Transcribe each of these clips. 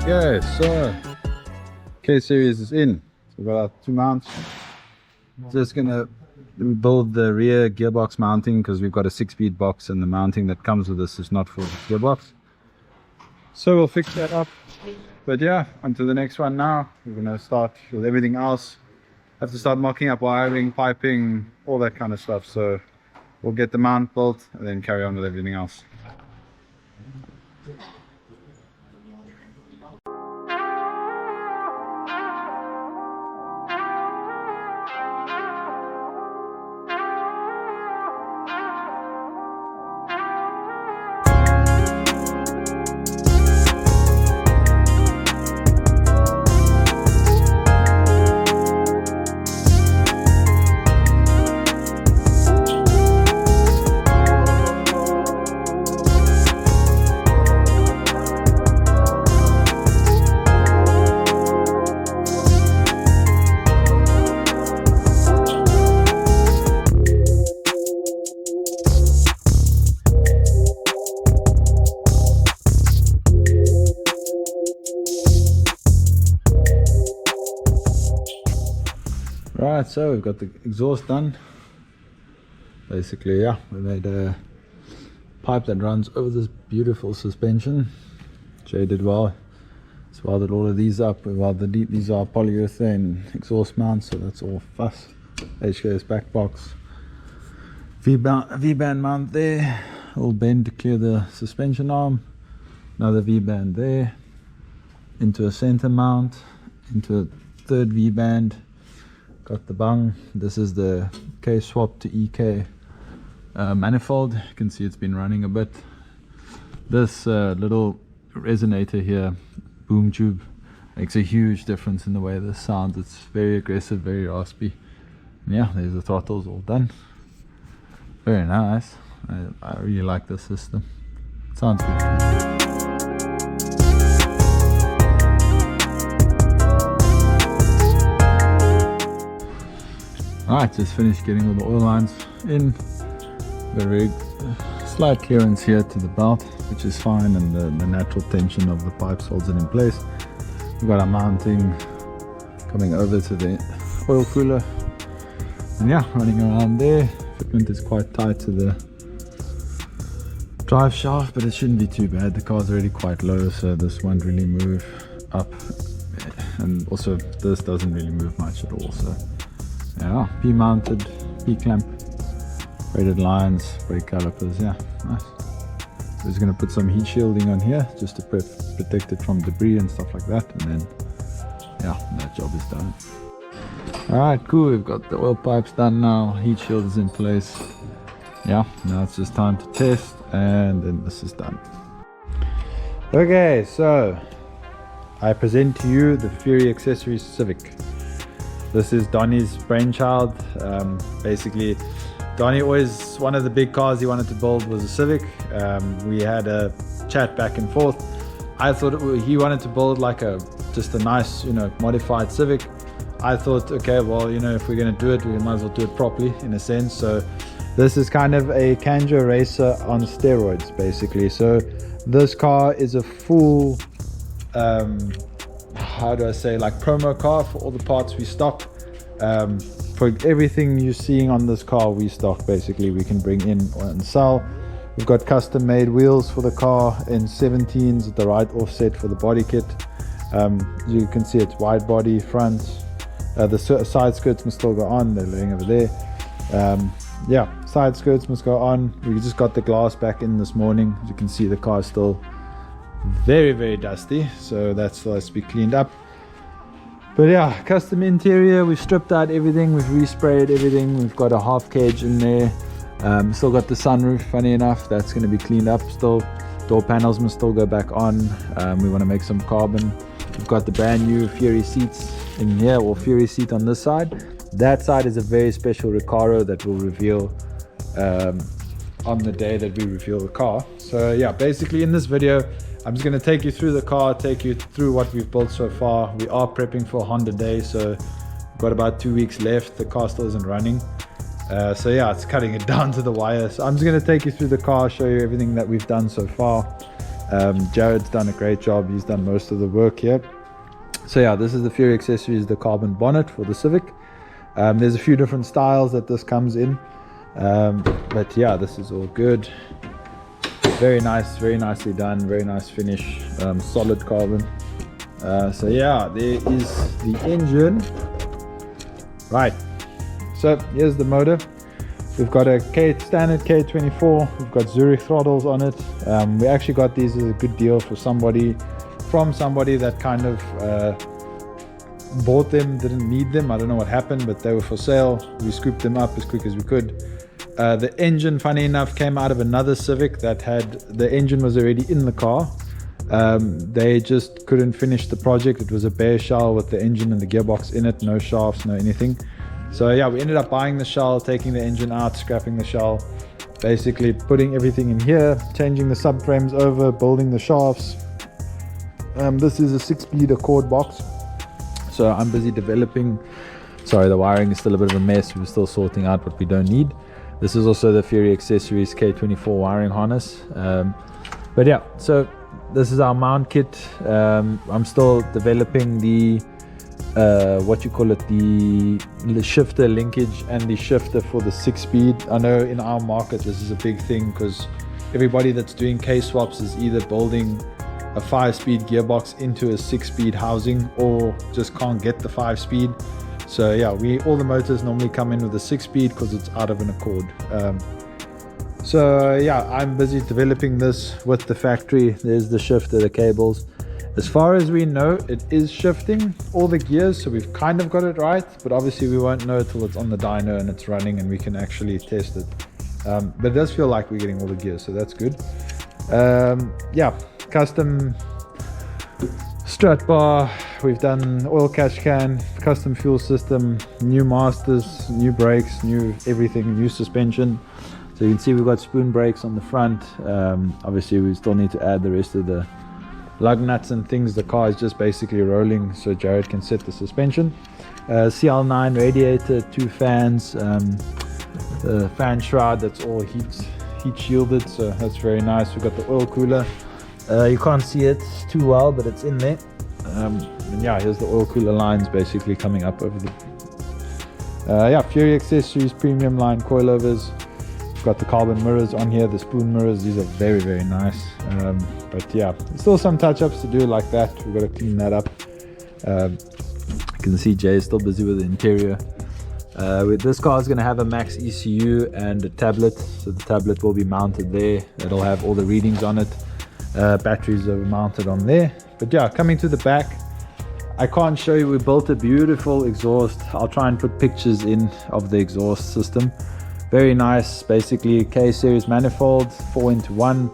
Okay, so K-series is in. So we've got our two mounts. Just gonna build the rear gearbox mounting because we've got a 6-speed box and the mounting that comes with this is not for the gearbox. So we'll fix that up. But yeah, on to the next one now. We're gonna start with everything else. Have to start mocking up wiring, piping, all that kind of stuff. So we'll get the mount built and then carry on with everything else. Right, so we've got the exhaust done. Basically, yeah, we made a pipe that runs over this beautiful suspension. Jay did well. Just welded all of these up. We welded these are polyurethane exhaust mounts, so that's all fuss. HKS back box. V-band mount there. A little bend to clear the suspension arm. Another V-band there. Into a center mount. Into a third V-band. Got the bung. This is the K swap to EK manifold. You can see it's been running a bit. This little resonator here, boom tube, makes a huge difference in the way this sounds. It's very aggressive, very raspy. And yeah, there's the throttles all done. Very nice. I really like this system. It sounds good. Alright, just finished getting all the oil lines in. Very slight clearance here to the belt, which is fine, and the natural tension of the pipes holds it in place. We've got our mounting coming over to the oil cooler, and yeah, running around there. Fitment is quite tight to the drive shaft, but it shouldn't be too bad. The car's already quite low, so this won't really move up, and also this doesn't really move much at all. So yeah, P-mounted, P-clamp, braided lines, brake calipers, yeah, nice. So just going to put some heat shielding on here just to protect it from debris and stuff like that, and then yeah, that job is done. Alright, cool, we've got the oil pipes done now, heat shield is in place. Yeah, now it's just time to test, and then this is done. Okay, so I present to you the Fury Accessories Civic. This is Donnie's brainchild. Basically, Donnie always, one of the big cars he wanted to build was a Civic. We had a chat back and forth. I thought he wanted to build like just a nice, modified Civic. I thought, okay, well, if we're going to do it, we might as well do it properly in a sense. So this is kind of a Kanjo racer on steroids, basically. So this car is a full, how do I say, like promo car for all the parts we stock. For everything you're seeing on this car, we stock, basically. We can bring in and sell. We've got custom made wheels for the car in 17s at the right offset for the body kit. You can see it's wide body front. The side skirts must still go on, they're laying over there. Yeah, side skirts must go on. We just got the glass back in this morning. As you can see, the car is still very, very dusty, so that still has to be cleaned up. But yeah, custom interior, we've stripped out everything, we've resprayed everything. We've got a half cage in there. Still got the sunroof, funny enough, that's going to be cleaned up still. Door panels must still go back on. We want to make some carbon. We've got the brand new Fury seats in here, or Fury seat on this side. That side is a very special Recaro that we'll reveal on the day that we reveal the car. So yeah, basically in this video, I'm just going to take you through the car, take you through what we've built so far. We are prepping for Honda Day, so we've got about 2 weeks left. The car still isn't running. So yeah, it's cutting it down to the wire. So I'm just going to take you through the car, show you everything that we've done so far. Jared's done a great job. He's done most of the work here. So yeah, this is the Fury Accessories, the carbon bonnet for the Civic. There's a few different styles that this comes in. But yeah, this is all good. Very nice, very nicely done, very nice finish, solid carbon. So yeah, there is the engine. Right, so here's the motor. We've got a standard K24. We've got Zurich throttles on it. We actually got these as a good deal for somebody, from somebody that kind of bought them, didn't need them. I don't know what happened, but they were for sale. We scooped them up as quick as we could. The engine, funny enough, came out of another Civic that had, the engine was already in the car. They just couldn't finish the project. It was a bare shell with the engine and the gearbox in it, no shafts, no anything. So yeah, we ended up buying the shell, taking the engine out, scrapping the shell, basically putting everything in here, changing the subframes over, building the shafts. This is a 6-speed Accord box. So I'm busy developing. Sorry, the wiring is still a bit of a mess. We're still sorting out what we don't need. This is also the Fury Accessories K24 wiring harness. But yeah, so this is our mount kit. I'm still developing the what you call it, the shifter linkage and the shifter for the 6-speed. I know in our market this is a big thing because everybody that's doing K-swaps is either building a 5-speed gearbox into a 6-speed housing or just can't get the 5-speed. So yeah, all the motors normally come in with a 6-speed because it's out of an Accord. So yeah, I'm busy developing this with the factory. There's the shifter, the cables. As far as we know, it is shifting all the gears, so we've kind of got it right, but obviously we won't know till it's on the dyno and it's running and we can actually test it. But it does feel like we're getting all the gears, so that's good. Yeah, custom strut bar, we've done oil catch can, custom fuel system, new masters, new brakes, new everything, new suspension. So you can see we've got spoon brakes on the front. Obviously we still need to add the rest of the lug nuts and things. The car is just basically rolling so Jared can set the suspension. CL9 radiator, 2 fans, the fan shroud that's all heat shielded, so that's very nice. We've got the oil cooler. You can't see it too well, but it's in there. And yeah, here's the oil cooler lines basically coming up over the yeah, Fury accessories, premium line coilovers. Got the carbon mirrors on here, the spoon mirrors. These are very, very nice. But yeah, still some touch-ups to do like that. We've got to clean that up. You can see Jay is still busy with the interior. This car is going to have a max ECU and a tablet, so the tablet will be mounted there. It'll have all the readings on it. Batteries are mounted on there. But yeah, coming to the back, I can't show you. We built a beautiful exhaust. I'll try and put pictures in of the exhaust system. Very nice, basically K series manifold, 4-into-1,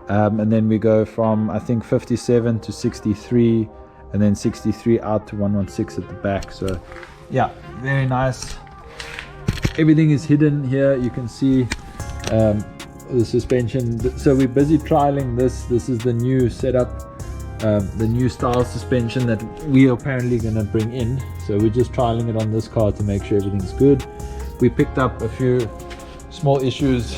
and then we go from I think 57 to 63, and then 63 out to 116 at the back. So yeah, very nice. Everything is hidden here. You can see the suspension. So we're busy trialing this. This is the new setup. The new style suspension that we are apparently going to bring in, so we're just trialing it on this car to make sure everything's good. We picked up a few small issues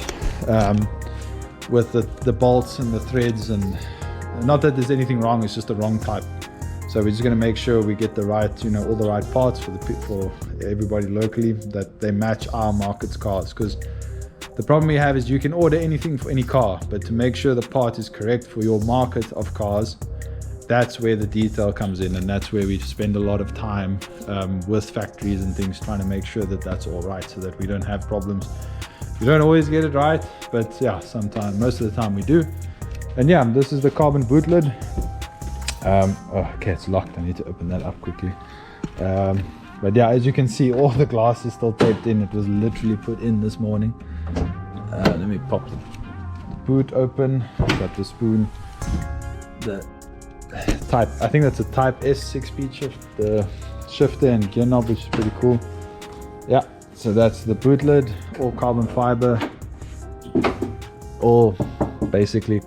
with the bolts and the threads, and not that there's anything wrong, it's just the wrong type. So we're just going to make sure we get the right, you know, all the right parts for everybody locally, that they match our market's cars. Because the problem we have is you can order anything for any car, but to make sure the part is correct for your market of cars, that's where the detail comes in, and that's where we spend a lot of time with factories and things, trying to make sure that that's all right, so that we don't have problems. We don't always get it right, but yeah, sometimes, most of the time we do. And yeah, this is the carbon boot lid. Oh, okay, it's locked. I need to open that up quickly. But yeah, as you can see, all the glass is still taped in. It was literally put in this morning. Let me pop the boot open. Got the spoon. The type, I think that's a type S 6-speed shift, the shifter and gear knob, which is pretty cool. Yeah, so that's the boot lid, all carbon fiber, all basically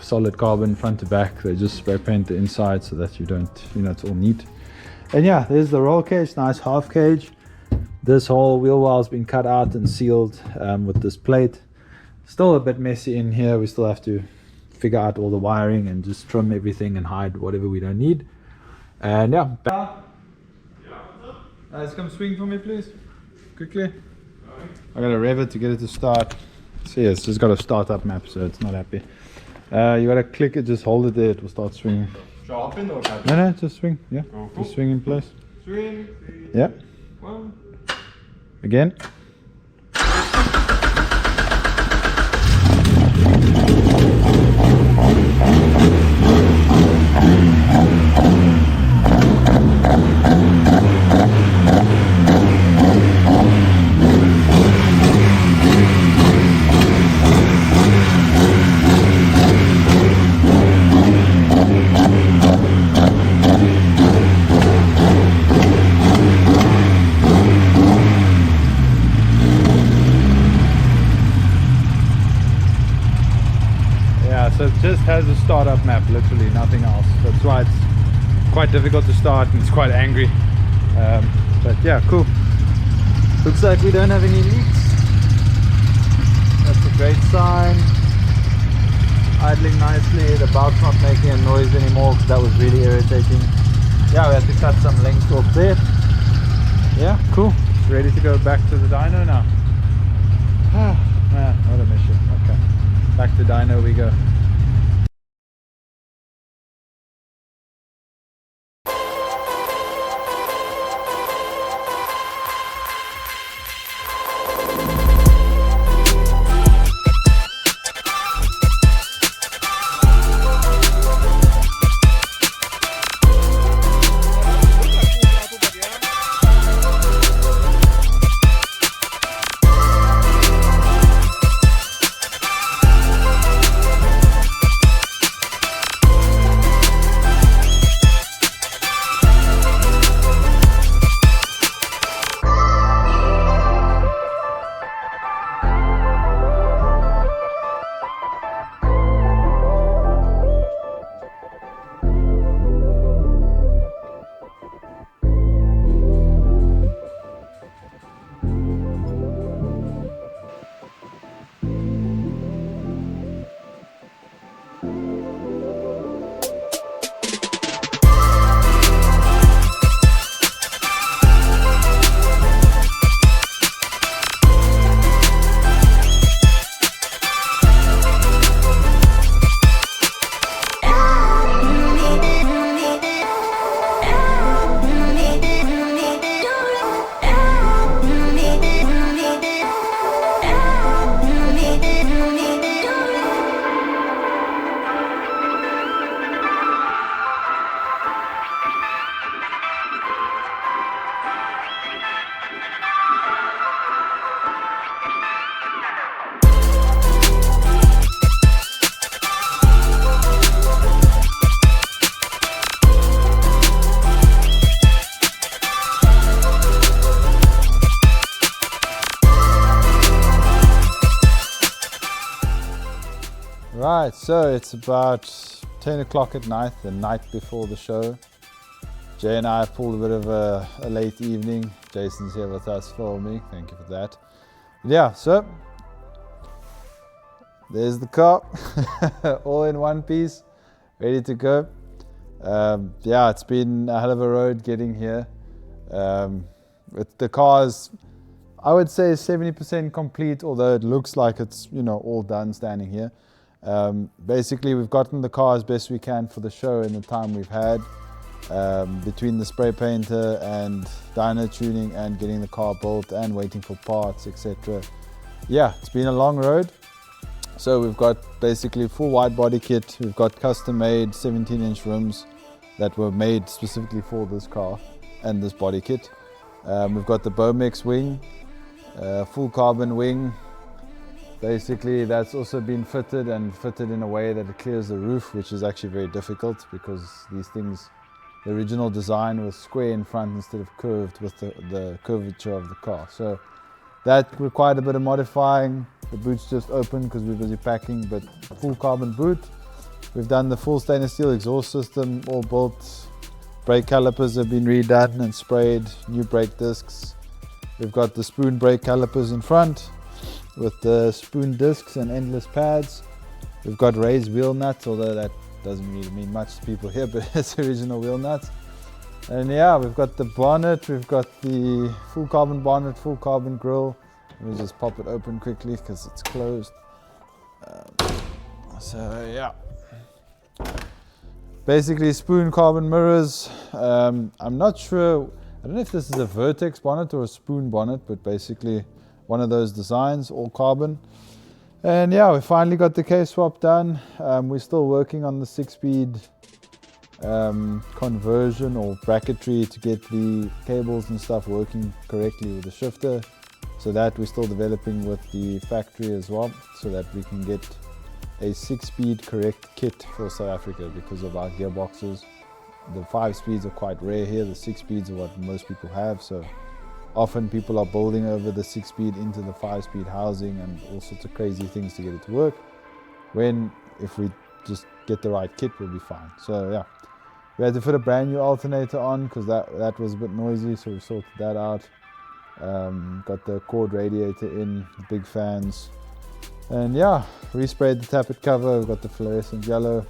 solid carbon front to back. They just spray paint the inside so that you don't, you know, it's all neat. And yeah, there's the roll cage, nice half cage. This whole wheel well's been cut out and sealed with this plate. Still a bit messy in here. We still have to figure out all the wiring and just trim everything and hide whatever we don't need. And yeah, let's come swing for me, please, quickly. I gotta rev it to get it to start. See, it's just got a startup map, so it's not happy. You gotta click it, just hold it there, it will start swinging. Drop in or back? No, just swing. Yeah, just swing in place. Swing. Yeah. 1. Again. So it just has a startup map, literally nothing else. That's why it's quite difficult to start and it's quite angry. But yeah, cool. Looks like we don't have any leaks. That's a great sign. Idling nicely. The belt's not making a noise anymore because that was really irritating. Yeah, we had to cut some length off there. Yeah, cool. Ready to go back to the dyno now. Man, what a mission. Okay, back to dyno we go. Right, so it's about 10 o'clock at night, the night before the show. Jay and I pulled a bit of a late evening. Jason's here with us filming, thank you for that. Yeah, so there's the car, all in one piece, ready to go. Yeah, it's been a hell of a road getting here. With the cars, I would say 70% complete, although it looks like it's, you know, all done standing here. Basically, we've gotten the car as best we can for the show in the time we've had, between the spray painter and dyno tuning and getting the car built and waiting for parts, etc. Yeah, it's been a long road. So we've got basically full wide body kit. We've got custom made 17-inch rims that were made specifically for this car and this body kit. We've got the Bomex wing, full carbon wing. Basically, that's also been fitted in a way that it clears the roof, which is actually very difficult because these things, the original design was square in front instead of curved with the curvature of the car. So that required a bit of modifying. The boot's just open because we're busy packing, but full carbon boot. We've done the full stainless steel exhaust system, all built. Brake calipers have been redone and sprayed, new brake discs. We've got the spoon brake calipers in front with the spoon discs and endless pads. We've got raised wheel nuts, although that doesn't really mean much to people here, but it's original wheel nuts. And yeah, we've got the bonnet, we've got the full carbon bonnet, full carbon grille. Let me just pop it open quickly because it's closed. So yeah. Basically spoon carbon mirrors. I'm not sure, I don't know if this is a Vertex bonnet or a spoon bonnet, but basically one of those designs, all carbon. And yeah, we finally got the K-swap done. We're still working on the 6-speed conversion or bracketry to get the cables and stuff working correctly with the shifter. So that we're still developing with the factory as well, so that we can get a 6-speed correct kit for South Africa because of our gearboxes. The 5 speeds are quite rare here, the 6 speeds are what most people have, so often people are building over the 6-speed into the 5-speed housing and all sorts of crazy things to get it to work, when if we just get the right kit we'll be fine. So yeah, we had to fit a brand new alternator on because that was a bit noisy, so we sorted that out. Got the cord radiator in, the big fans. And yeah, resprayed the tappet cover. We've got the fluorescent yellow.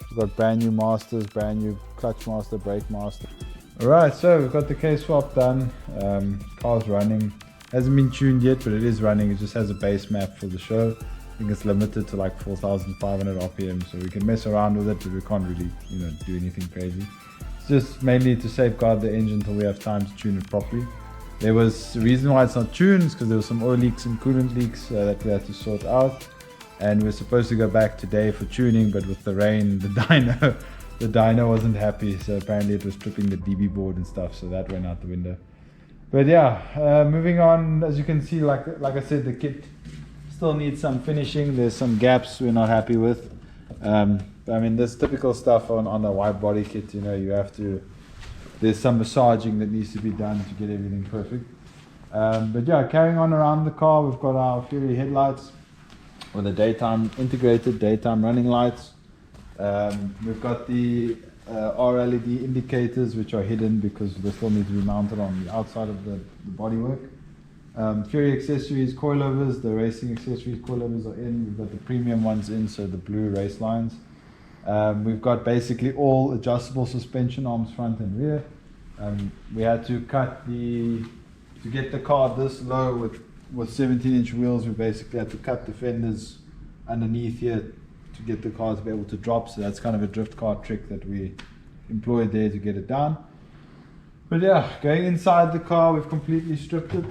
We've got brand new masters, brand new clutch master, brake master. Alright, so we've got the K-swap done. Car's running. Hasn't been tuned yet, but it is running. It just has a base map for the show. I think it's limited to like 4,500 RPM, so we can mess around with it, but we can't really, you know, do anything crazy. It's just mainly to safeguard the engine until we have time to tune it properly. There was a reason why it's not tuned, because there were some oil leaks and coolant leaks that we had to sort out. And we're supposed to go back today for tuning, but with the rain, the dyno wasn't happy. So apparently it was tripping the DB board and stuff, so that went out the window. But yeah, moving on, as you can see, like I said, the kit still needs some finishing. There's some gaps we're not happy with. I mean, there's typical stuff on a wide body kit, you know, you have to, there's some massaging that needs to be done to get everything perfect. But yeah, carrying on around the car, we've got our Fury headlights with the integrated daytime running lights. We've got the RLED indicators, which are hidden because they still need to be mounted on the outside of the bodywork. Fury accessories, coilovers, the racing accessories coilovers are in. We've got the premium ones in, so the blue race lines. We've got basically all adjustable suspension arms front and rear. We had to to get the car this low with 17-inch wheels, we basically had to cut the fenders underneath here to get the car to be able to drop. So that's kind of a drift car trick that we employed there to get it down. But yeah, going inside the car, we've completely stripped it.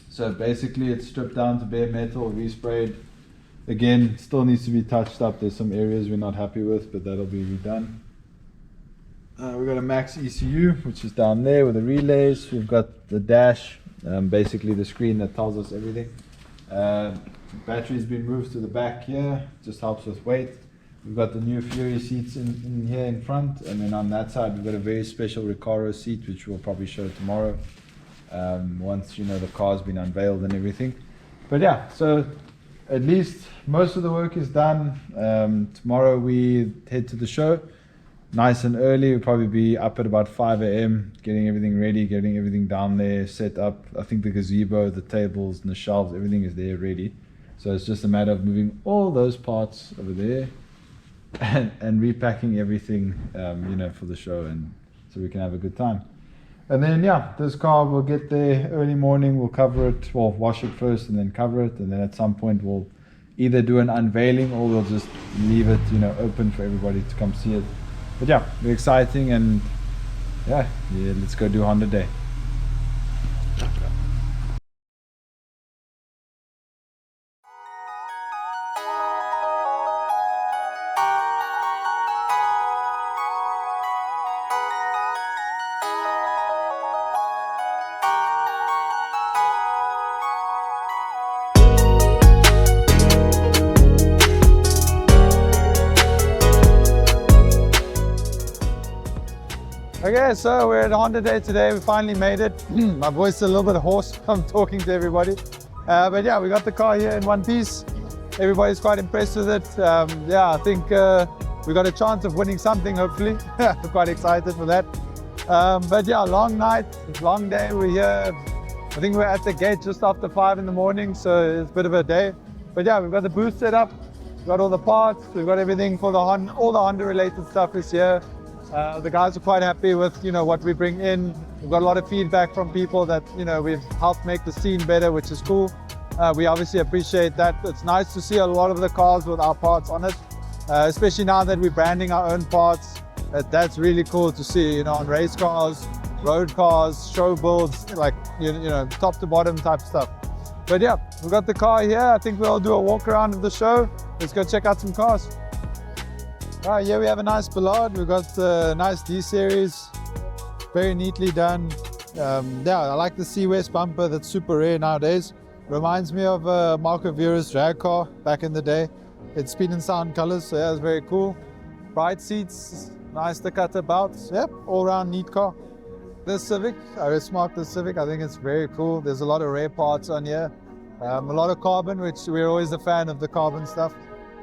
So basically it's stripped down to bare metal, resprayed. Again, still needs to be touched up. There's some areas we're not happy with, but that'll be redone. We've got a max ECU, which is down there with the relays. We've got the dash, basically the screen that tells us everything. Battery's been moved to the back here, just helps with weight. We've got the new Fury seats in here in front, and then on that side we've got a very special Recaro seat, which we'll probably show tomorrow, once, you know, the car's been unveiled and everything. But yeah, so at least most of the work is done. Tomorrow we head to the show nice and early. We'll probably be up at about 5 a.m. getting everything ready, getting everything down there, set up. I think the gazebo, the tables and the shelves, everything is there ready. So it's just a matter of moving all those parts over there and repacking everything, for the show, and so we can have a good time. And then, this car will get there early morning. We'll cover it, well, wash it first and then cover it. And then at some point we'll either do an unveiling or we'll just leave it, open for everybody to come see it. But very exciting, and let's go do Honda Day. Okay, so we're at Honda Day today. We finally made it. My voice is a little bit hoarse from talking to everybody. But we got the car here in one piece. Everybody's quite impressed with it. I think we got a chance of winning something, hopefully. We're quite excited for that. Long night, long day. We're here. I think we're at the gate just after 5 in the morning, so it's a bit of a day. But we've got the booth set up. We've got all the parts. We've got everything for the Honda. All the Honda related stuff is here. The guys are quite happy with what we bring in. We've got a lot of feedback from people that we've helped make the scene better, which is cool. We obviously appreciate that. It's nice to see a lot of the cars with our parts on it, especially now that we're branding our own parts. That's really cool to see, on race cars, road cars, show builds, like top to bottom type stuff. But we've got the car here. I think we'll do a walk around of the show. Let's go check out some cars. Right, we have a nice Ballard. We've got a nice D-Series, very neatly done. I like the C-West bumper. That's super rare nowadays. Reminds me of Marco Vera's drag car back in the day. It's Speed and Sound colors, so it's very cool. Bright seats, nice staccato belts. All round neat car. This Civic, I just marked the Civic. I think it's very cool. There's a lot of rare parts on here. A lot of carbon, which we're always a fan of the carbon stuff.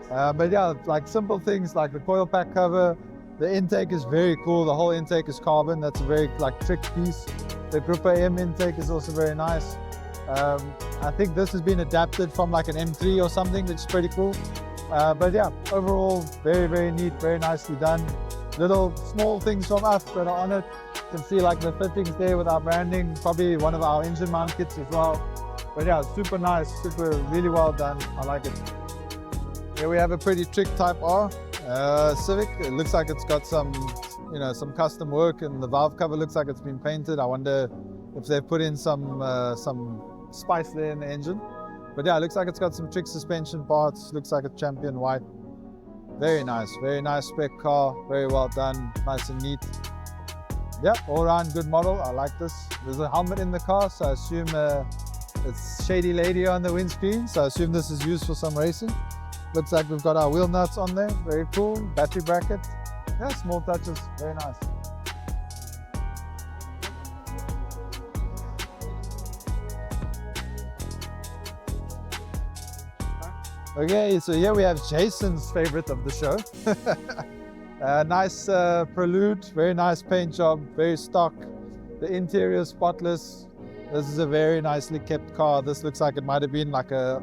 Like simple things like the coil pack cover. The intake is very cool. The whole intake is carbon. That's a very trick piece. The Group AM intake is also very nice. I think this has been adapted from like an M3 or something, which is pretty cool. Overall, very, very neat, very nicely done. Little small things from us that are on it. You can see like the fittings there with our branding, probably one of our engine mount kits as well. But super nice, really well done. I like it. Here we have a pretty trick Type R Civic. It looks like it's got some, some custom work, and the valve cover looks like it's been painted. I wonder if they've put in some spice there in the engine. But it looks like it's got some trick suspension parts. Looks like a Champion white. Very nice spec car. Very well done, nice and neat. All around good model. I like this. There's a helmet in the car, so I assume it's Shady Lady on the windscreen. So I assume this is used for some racing. Looks like we've got our wheel nuts on there, very cool. Battery bracket, small touches, very nice. Okay, so here we have Jason's favorite of the show. Nice Prelude, very nice paint job, very stock. The interior is spotless. This is a very nicely kept car. This looks like it might have been like a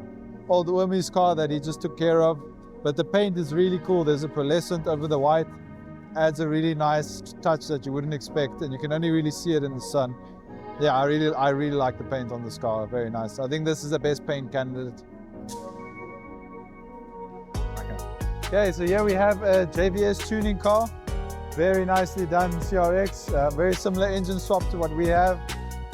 old Urmi's car that he just took care of. But the paint is really cool. There's a pearlescent over the white. Adds a really nice touch that you wouldn't expect, and you can only really see it in the sun. I really like the paint on this car. Very nice. I think this is the best paint candidate. Okay, so here we have a JVS tuning car. Very nicely done CRX. Very similar engine swap to what we have.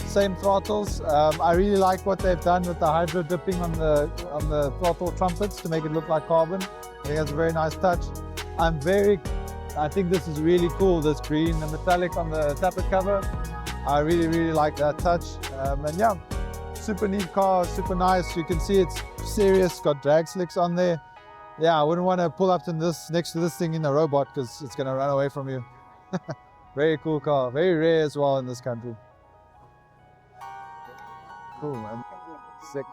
Same throttles. I really like what they've done with the hydro dipping on the throttle trumpets to make it look like carbon. I think that's a very nice touch. I think this is really cool, this green and metallic on the tappet cover. I really like that touch. Super neat car, super nice. You can see it's serious, got drag slicks on there. I wouldn't want to pull up to next to this thing in a robot because it's going to run away from you. Very cool car, very rare as well in this country. Cool, man. Sick.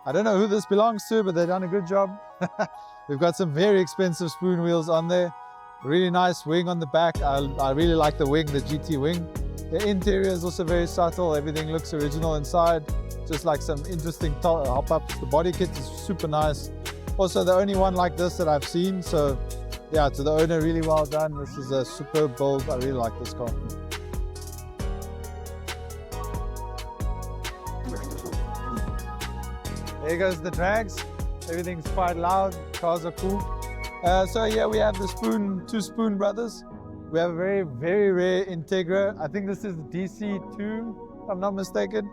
I don't know who this belongs to, but they've done a good job. We've got some very expensive spoon wheels on there. Really nice wing on the back. I really like the wing, the GT wing. The interior is also very subtle. Everything looks original inside. Just like some interesting hop-ups. The body kit is super nice. Also the only one like this that I've seen. So yeah, to the owner, really well done. This is a superb build. I really like this car. There goes the drags. Everything's quite loud. Cars are cool. So yeah, we have the two Spoon brothers. We have a very, very rare Integra. I think this is DC2, if I'm not mistaken.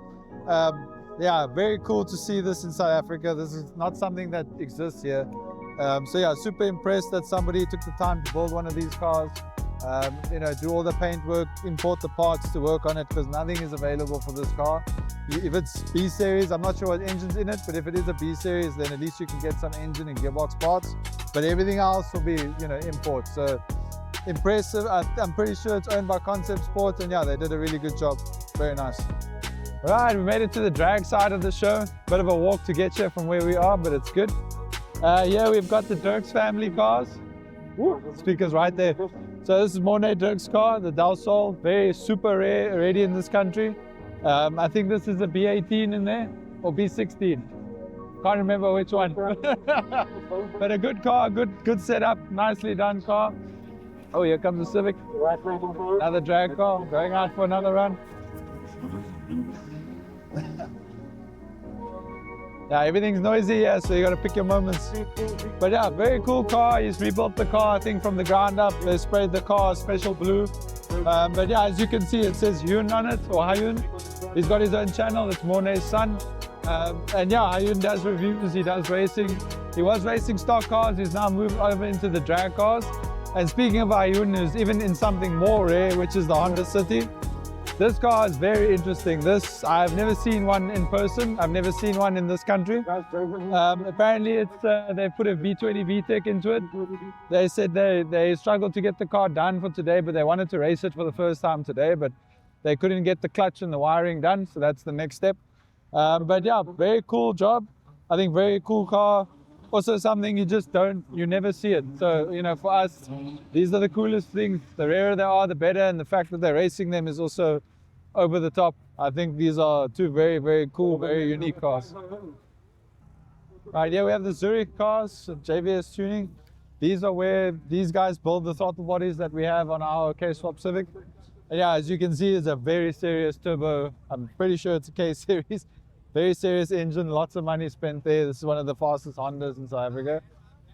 Yeah, very cool to see this in South Africa. This is not something that exists here. So yeah, super impressed that somebody took the time to build one of these cars. You know, do all the paint work, import the parts to work on it, because nothing is available for this car. If it's B series, I'm not sure what engine's in it, but if it is a B series, then at least you can get some engine and gearbox parts. But everything else will be, you know, import. So impressive. I'm pretty sure it's owned by Concept Sports, and yeah, they did a really good job. Very nice. All right, we made it to the drag side of the show. Bit of a walk to get here from where we are, but it's good. Yeah, we've got the Dirks family cars. Woo, speakers right there. So this is Mornay Dirks' car, the Del Sol, very super rare already in this country. I think this is a B18 in there, or B16. Can't remember which one. But a good car, good setup, nicely done car. Oh, here comes the Civic. Another drag car, going out for another run. Yeah, everything's noisy here, so you got to pick your moments. But yeah, very cool car. He's rebuilt the car, I think, from the ground up. They sprayed the car special blue. But yeah, as you can see, it says Hyun on it, or Hyun. He's got his own channel. It's Mornay's son. And yeah, Hyun does reviews. He does racing. He was racing stock cars. He's now moved over into the drag cars. And speaking of Hyun, is even in something more rare, which is the Honda City. This car is very interesting. I've never seen one in person. I've never seen one in this country. Apparently they put a V20 VTEC into it. They said they struggled to get the car done for today, but they wanted to race it for the first time today, but they couldn't get the clutch and the wiring done, so that's the next step. But yeah, very cool job. I think very cool car. Also something you never see it. So, you know, for us, these are the coolest things. The rarer they are, the better. And the fact that they're racing them is also over the top. I think these are two very, very cool, very unique cars. Right, here we have the Zurich cars, JVS tuning. These are where these guys build the throttle bodies that we have on our K-Swap Civic. And yeah, as you can see, it's a very serious turbo. I'm pretty sure it's a K-series. Very serious engine, lots of money spent there. This is one of the fastest Hondas in South Africa.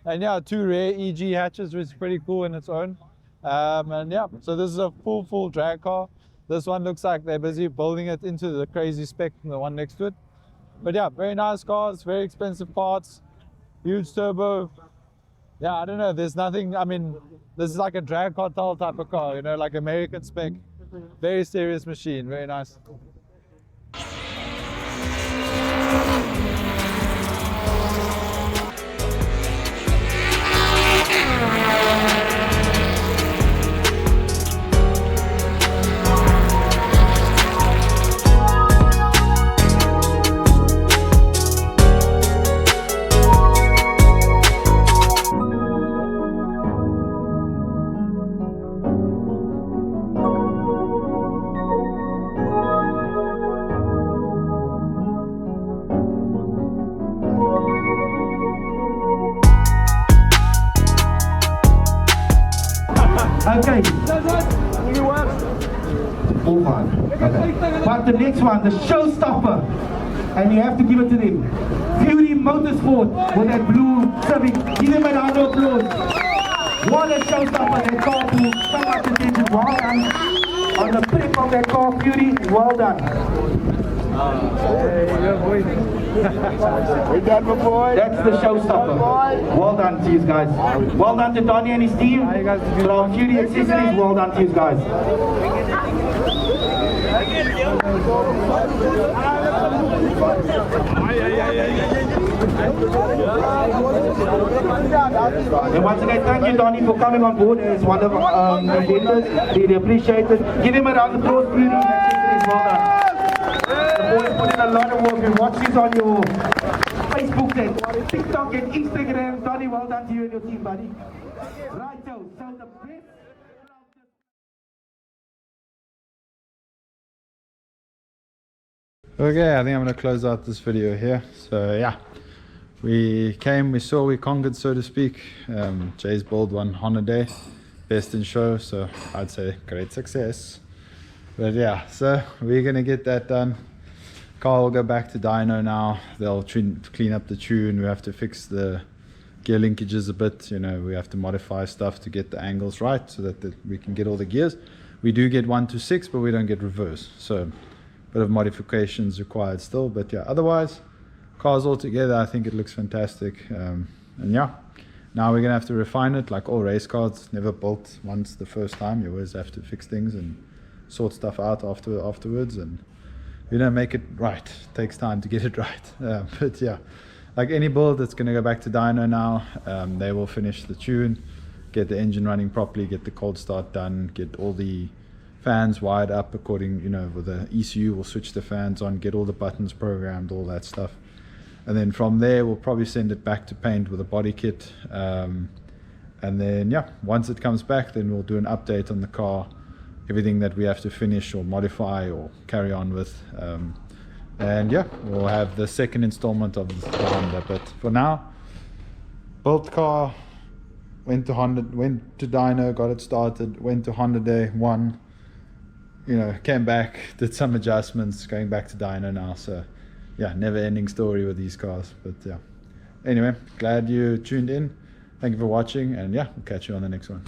And yeah, two rare EG hatches, which is pretty cool in its own. And yeah, so this is a full drag car. This one looks like they're busy building it into the crazy spec from the one next to it. But yeah, very nice cars, very expensive parts, huge turbo. Yeah, I don't know, there's nothing, I mean, this is like a drag cartel type of car, you know, like American spec. Very serious machine, very nice. Okay. All fine. Okay. But the next one, the showstopper, and you have to give it to them. Fury Motorsport with that blue Civic. Give them a round of applause. What a showstopper! That car will come up the attention. Well done. On the prep of that car, Fury, well done. We done, my boy. That's the showstopper. Well done to you guys. Well done to Donnie and his team. From Fury Accessories, well done to you guys. And once again, thank you, Donnie, for coming on board as one of the vendors. Really appreciate it. Give him a round of applause, Fury Accessories, well done. The boys put in a lot of work, and watch this on your Facebook and TikTok and Instagram. Donnie, well done to you and your team, buddy. Right, so the best. Okay, I think I'm going to close out this video here. So yeah, we saw, we conquered, so to speak. Jay's build won Honda Day, best in show, so I'd say great success. But yeah, so we're going to get that done. Car will go back to dyno now. They'll clean up the tune. We have to fix the gear linkages a bit. You know, we have to modify stuff to get the angles right so that we can get all the gears. We do get 1 to 6, but we don't get reverse. So bit of modifications required still, but yeah, otherwise cars all together, I think it looks fantastic. And yeah, now we're gonna have to refine it. Like all race cars, never built once the first time. You always have to fix things and sort stuff out afterwards, and you know, make it right. It takes time to get it right. But yeah, like any build, it's gonna go back to dyno now. They will finish the tune, get the engine running properly, get the cold start done, get all the fans wired up according, you know, with the ECU, we'll switch the fans on, get all the buttons programmed, all that stuff. And then from there, we'll probably send it back to paint with a body kit. And then, yeah, once it comes back, then we'll do an update on the car, everything that we have to finish or modify or carry on with. And yeah, we'll have the second installment of the Honda. But for now, built car, went to dyno, got it started, went to Honda Day, won. You know, came back, did some adjustments, going back to dyno now. So yeah, never ending story with these cars. But yeah, anyway, glad you tuned in. Thank you for watching, and yeah, we'll catch you on the next one.